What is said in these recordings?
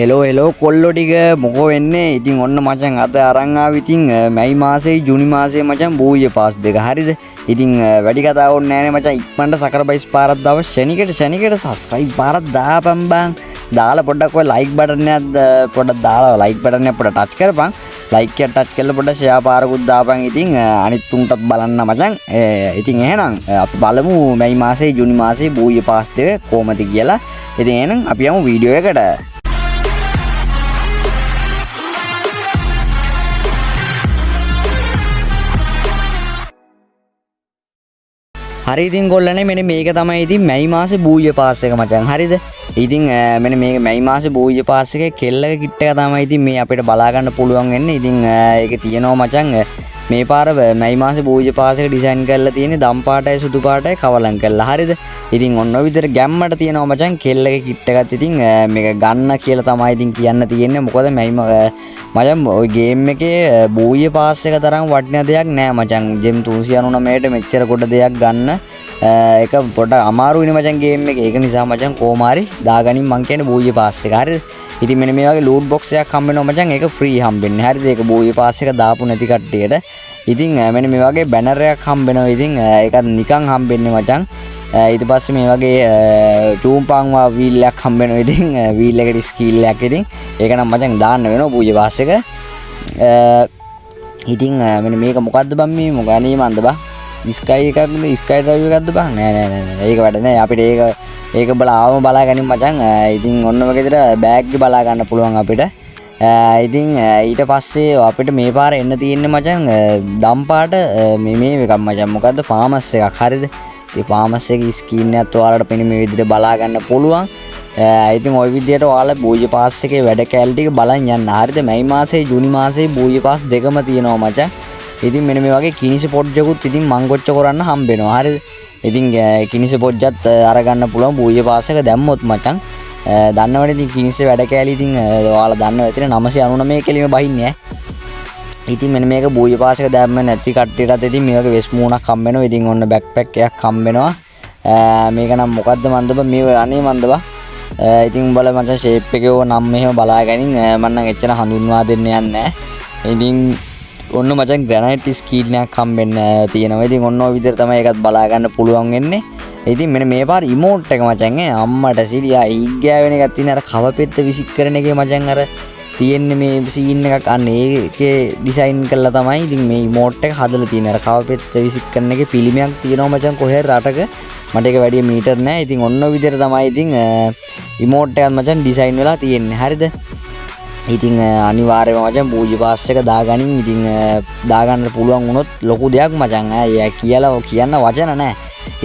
Hello කොල්ලෝ ටික මොකෝ වෙන්නේ? ඉතින් ඔන්න මචං අද අරන් ආව ඉතින් මැයි මාසේ ජූනි මාසේ මචං බෝයිය පාස් දෙක. හරිද? ඉතින් වැඩි කතා ඕනේ නෑනේ මචං. ඉක්මනට සකරබයිස් පාරක් දාව ශනිකට සබස්ක්‍රයිබ් පාරක් දාපන් බං. දාලා පොඩ්ඩක් ඔය ලයික් බටන් එකක් පොඩ්ඩක් දාලා ලයික් බටන් එක පොඩ්ඩක් ටච් කරපන්. ලයික් එක ටච් කරලා පොඩ්ඩක් ෂෙයා පාරකුත් දාපන්. ඉතින් අනිත් උන්ටත් බලන්න මචං. ඉතින් එහෙනම් අපි බලමු මැයි මාසේ ජූනි මාසේ බෝයිය පාස් දෙක කොහමද කියලා. ඉතින් එහෙනම් අපි යමු වීඩියෝ එකට. හරි ඉතින් ගොල්ලනේ මෙන්න මේක තමයි ඉතින් මැයි මාසේ බූය පාස් එක මචං. හරිද? ඉතින් මෙන්න මේක මැයි මාසේ බූය පාස් එකේ කෙල්ලක කිට් එක තමයි ඉතින් මේ අපිට බලා ගන්න පුළුවන් වෙන්නේ. ඉතින් ඒක තියෙනවා මචං මේ පාර මැයි මාසේ බූය පාස් එක ඩිසයින් කරලා තියෙන්නේ දම් පාටයි සුදු පාටයි කවලම් කරලා. හරිද? ඉතින් ඔන්න ඔය විදිහට ගැම්මට තියෙනවා මචං කෙල්ලක කිට් එකත් ඉතින් මේක ගන්න කියලා තමයි ඉතින් කියන්න තියෙන්නේ. මොකද මචං ඔය ගේම් එකේ බූය පාස් එක තරම් වටින දෙයක් නෑ මචං. ජෙම් 399ට මෙච්චර කොට දෙයක් ගන්න ඒක පොඩ්ඩක් අමාරුයිනේ මචං ගේම් එකේ. ඒක නිසා මචං කොහොම හරි දාගනින් මං කියන්නේ බූය පාස් එක. හරිද? ඉතින් මෙන්න මේ වගේ ලූට් බොක්ස් එකක් හම්බ වෙනවා මචං. ඒක ෆ්‍රී හම්බෙන්නේ. හරිද? ඒක බූය පාස් එක දාපු නැති කට්ටියට. ඉතින් මෙන්න මේ වගේ බැනර් එකක් හම්බ වෙනවා. ඉතින් ඒකත් නිකන් හම්බෙන්නේ මචං. ඊට පස්සේ මේ වගේ චූම්පං වීල් එකක් හම්බ වෙනවා. ඉතින් වීල් එකට ස්කීල් එකක්. ඉතින් ඒක නම් මචං දාන්න වෙනවා බූය පාස් එක. ඉතින් මෙන්න මේක මොකද්ද බම් මේ මොකනේ මන්ද බා ස්කයි එකක්ද ස්කයි ඩ්‍රයිව් එකක්ද බං නෑ ඒක වැඩ නෑ අපිට ඒක බලාවම බලා ගනිමු මචං. ඉතින් ඔන්න ඔය විදිහට බෑග් එක බලා ගන්න පුළුවන් අපිට. ඉතින් ඊට පස්සේ අපිට මේ පාර එන්න තියෙන්නේ මචං දම් පාට මේ එකක් මචං. මොකද්ද ෆාමස් එකක්. හරිද? ඒ ෆාමස් එකේ ස්ක්‍රීන් එකත් ඔයාලට පෙන්නේ මේ විදිහට බලා ගන්න පුළුවන්. ඉතින් ওই විදිහට ඔයාලා බෝයිය පාස් එකේ වැඩ කැලේ ටික බලන් යන්න. හරිද? මැයි මාසේ ජූනි මාසේ බෝයිය පාස් දෙකම තියෙනවා මචං. ඉතින් මෙන්න මේ වගේ කිනිසි පොඩ්ජකුත් ඉතින් මංගොච්ච කරන්න හම්බ වෙනවා. හරිද? ඉතින් කිනිසි පොඩ්ජත් අරගන්න පුළුවන් බෝයිය පාස් එක දැම්මොත් මචං. දන්නවනේ ඉතින් කිනිසි වැඩ කැලේ ඉතින් ඔයාලා දන්නව ඇතිනේ 999 කෙලිම බහින්නේ ඈ. ඉතින් මෙන්න මේක බෝයිය පාස් එක දැම්ම නැති කට්ටියටත් ඉතින් මේ වගේ වෙස් මූණක් හම්බ වෙනවා. ඉතින් ඔන්න බෑක්පැක් එකක් හම්බ වෙනවා. මේක නම් මොකද්ද මන්ද බා මේ අනේ මන්ද බා. ඉතින් බල මචං ෂේප් එකේ ඕ නම් මෙහෙම බලා ගනින් මම නම් එච්චර හඳුන්වා දෙන්න යන්නේ නැහැ. ඉතින් ඔන්න මචං ග්‍රැනයිට් ස්කීල් එකක් හම්බෙන්න තියෙනවා. ඉතින් ඔන්න ඔය විදිහට තමයි ඒකත් බලා ගන්න පුළුවන් වෙන්නේ. ඉතින් මෙන්න මේ පාර ඉමෝට් එක මචං අම්මට සිරියා ඊග්ගෑවෙන එකක් තියෙන අර කවපෙත්ත විසික් කරන එකේ මචං අර තියෙන්නේ මේ සීන් එකක් අන්න ඒකේ ඩිසයින් කරලා තමයි ඉතින් මේ ඉමෝට් එක හදලා තියෙන්නේ. අර කවපෙත්ත විසික් කරන එකේ පිළිමයක් තියෙනවා මචං කොහේ රටක. මට ඒක වැඩි මීටර් නෑ. ඉතින් ඔන්න ඔය විදිහට තමයි ඉතින් ඉමෝට් එකක් මචං ඩිසයින් වෙලා තියෙන්නේ. හරිද? ඉතින් අනිවාර්යයෙන්ම මචං බූජි පාස් එක දාගනින්. ඉතින් දාගන්න පුළුවන් වුණොත් ලොකු දෙයක් මචං. කියලා කියන්න වචන නැහැ.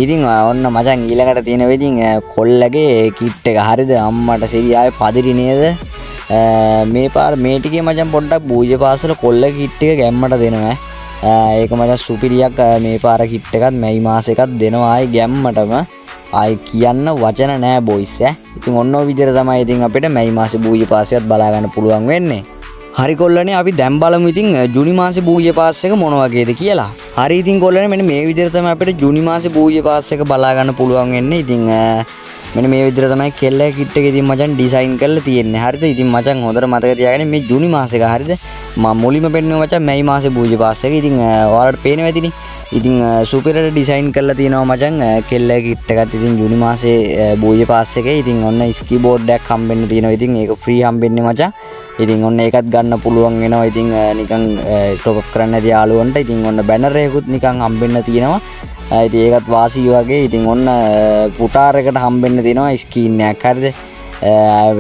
ඉතින් ඔන්න මචං ඊළඟට තියෙන වෙදින් කොල්ලගේ කිට් එක. හරිද? අම්මට සිරියාවේ පදිරි නේද? මේ පාර මේ ටිකේ මචං පොඩ්ඩක් බූජි පාස් වල කොල්ලගේ කිට් එක ගැම්මට දෙනවා. ඒක මචං සුපිරියක් මේ පාර කිට් එකත් මැයි මාස එකත් දෙනවා ආයි ගැම්මටම. ආයි කියන්න වචන නෑ බොයිස් ඈ. ඉතින් ඔන්න ඔය විදිහට තමයි ඉතින් අපිට මැයි මාසේ බූය පාස් එකත් බලා ගන්න පුළුවන් වෙන්නේ. හරි කොල්ලනේ අපි දැන් බලමු ඉතින් ජූනි මාසේ බූය පාස් එක මොන වගේද කියලා. හරි ඉතින් කොල්ලනේ මෙන්න මේ විදිහට තමයි අපිට ජූනි මාසේ බූය පාස් එක බලා ගන්න පුළුවන් වෙන්නේ. ඉතින් මෙන්න මේ විදිහට තමයි කෙල්ලේ කිට් එක ඉතින් මචං ඩිසයින් කරලා තියෙන්නේ. හරිද? ඉතින් මචං හොඳට මතක තියාගන්න මේ ජූනි මාස එක. හරිද? මම මුලින්ම පෙන්නුවා මචං මැයි මාසේ බූය පාස් එක. ඉතින් ඔයාලට පේනවා ඇතිනේ. ඉතින් සුපිරට ඩිසයින් කරලා තියෙනවා මචං කෙල්ලේ කිට් එකත් ඉතින් ජූනි මාසේ බූය පාස් එකේ. ඉතින් ඔන්න ස්කී බෝඩ් එකක් හම්බෙන්න තියෙනවා. ඉතින් ඒක ෆ්‍රී හම්බෙන්නේ මචං. ඉතින් ඔන්න ඒකත් ගන්න පුළුවන් වෙනවා. ඉතින් නිකන් ටොප් අප් කරන්න නැති යාළුවන්ට ඉතින් ඔන්න බැනර් එකකුත් නිකන් හම්බෙන්න තියෙනවා. ඉතින් ඒකත් වාසි වගේ. ඉතින් ඔන්න පුටාර එකට හම්බෙන්න තියෙනවා ස්ක්‍රීන් එකක්. හරිද?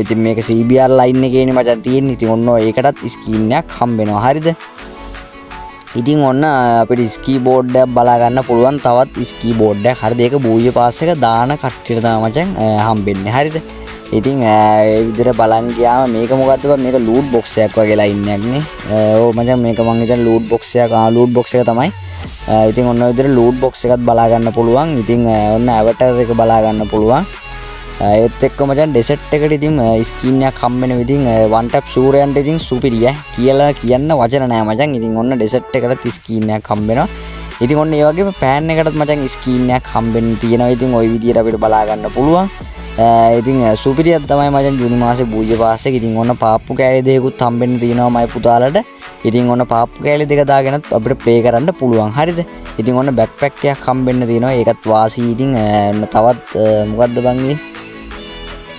ඉතින් මේක CBR ලයින් එකේනේ මචං තියෙන්නේ. ඉතින් ඔන්න ඒකටත් ස්ක්‍රීන් එකක් හම්බෙනවා. හරිද? ඉතින් ඔන්න අපිට ස්කී බෝඩ් එකක් බලා ගන්න පුළුවන් තවත් ස්කී බෝඩ් එකක්. හරිද? ඒක බූය පාස් එක දාන කට්ටියට තමයි මචං හම්බෙන්නේ. හරිද? ඉතින් ඒ විදිහට බලන් ගියාම මේක මොකද්ද බං? මේක ලූට් බොක්ස් එකක් වගේ ලයින් එකක් නේ. ඕ මචං මේක මං හිතන්නේ ලූට් බොක්ස් එකක්. ලූට් බොක්ස් එක තමයි. ඉතින් ඔන්න ඔය විදිහට ලූට් බොක්ස් එකත් බලා ගන්න පුළුවන්. ඉතින් ඔන්න ඇවටර් එක බලා ගන්න පුළුවන්. ඒත් එක්ක මචං ඩෙසර්ට් එකට ඉතින් ස්කින් එකක් හම්බ වෙන විදිහින් වන් ටැප් ෂූරයන්ට ඉතින් සුපිරිය කියලා කියන්න වචන නෑ මචං. ඉතින් ඔන්න ඩෙසර්ට් එකකට ස්කින් එකක් හම්බ වෙනවා. ඉතින් ඔන්න ඒ වගේම පෑන් එකටත් මචං ස්කින් එකක් හම්බෙන්න තියෙනවා. ඉතින් ওই විදිහට අපිට බලා ගන්න පුළුවන්. ඉතින් සුපිරියක් තමයි මචං ජූනි මාසේ පූජ්‍ය පාස් එක. ඉතින් ඔන්න පාප්පු කෑලි දෙකකුත් හම්බෙන්න තියෙනවා මයි පුතාලට. ඉතින් ඔන්න පාප්පු කෑලි දෙක දාගෙනත් අපිට ප්ලේ කරන්න පුළුවන්. හරිද? ඉතින් ඔන්න බෑක්පැක් එකක් හම්බෙන්න තියෙනවා. ඒකත් වාසි. ඉතින් තවත් මොකද්ද බං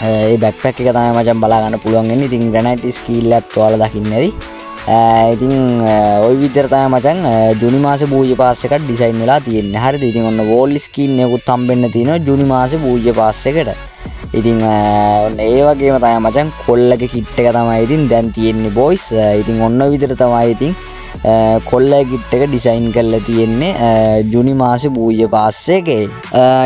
ඒ බෑක්පැක් එක තමයි මචං බලා ගන්න පුළුවන් වෙන්නේ. ඉතින් ග්‍රැනයිට් ස්කීල් එකත් ඔයාලා දකින්න ඇති. ඉතින් ওই විදිහට තමයි මචං ජූනි මාසේ පූජ්‍ය පාස් එකක් ඩිසයින් වෙලා තියෙන්නේ. හරිද? ඉතින් ඔන්න වෝල් ස්කින් එකකුත් හම්බෙන්න තියෙනවා ජූනි මාසේ පූජ්‍ය පාස් එකට. ඉතින් ඔන්න ඒ වගේම තමයි මචං කොල්ලගේ කිට් එක තමයි ඉතින් දැන් තියෙන්නේ බොයිස්. ඉතින් ඔන්න ඔය විදිහට තමයි ඉතින් කොල්ලගේ කිට් එක ඩිසයින් කරලා තියෙන්නේ ජූනි මාසේ පූජ්‍ය පාස් එකේ.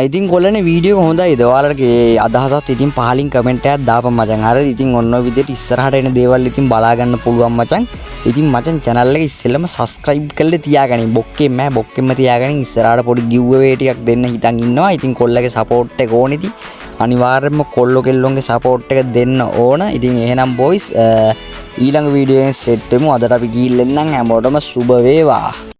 ඉතින් කොල්ලනේ වීඩියෝ හොඳයිද? ඔයාලගේ අදහසත් ඉතින් පහලින් කමෙන්ට් එකක් දාපන් මචං. හරිද? ඉතින් ඔන්න ඔය විදිහට ඉස්සරහට එන දේවල් ඉතින් බලා ගන්න පුළුවන් මචං. ඉතින් මචං channel එක ඉස්සෙල්ලම subscribe කරලා තියාගනින්. බොක්කෙම තියාගනින්. ඉස්සරහට පොඩි giveaway ටිකක් දෙන්න හිතන් ඉන්නවා. ඉතින් කොල්ලගේ support එක ඕනේ ඉතින්. අනිවාර්යයෙන්ම කොල්ලෝ කෙල්ලොන්ගේ support එක දෙන්න ඕන. ඉතින් එහෙනම් boys ඊළඟ වීඩියෝ එකෙන් සෙට් වෙමු. අදට අපි ගිහින් එන්නම්. හැමෝටම සුබ වේවා.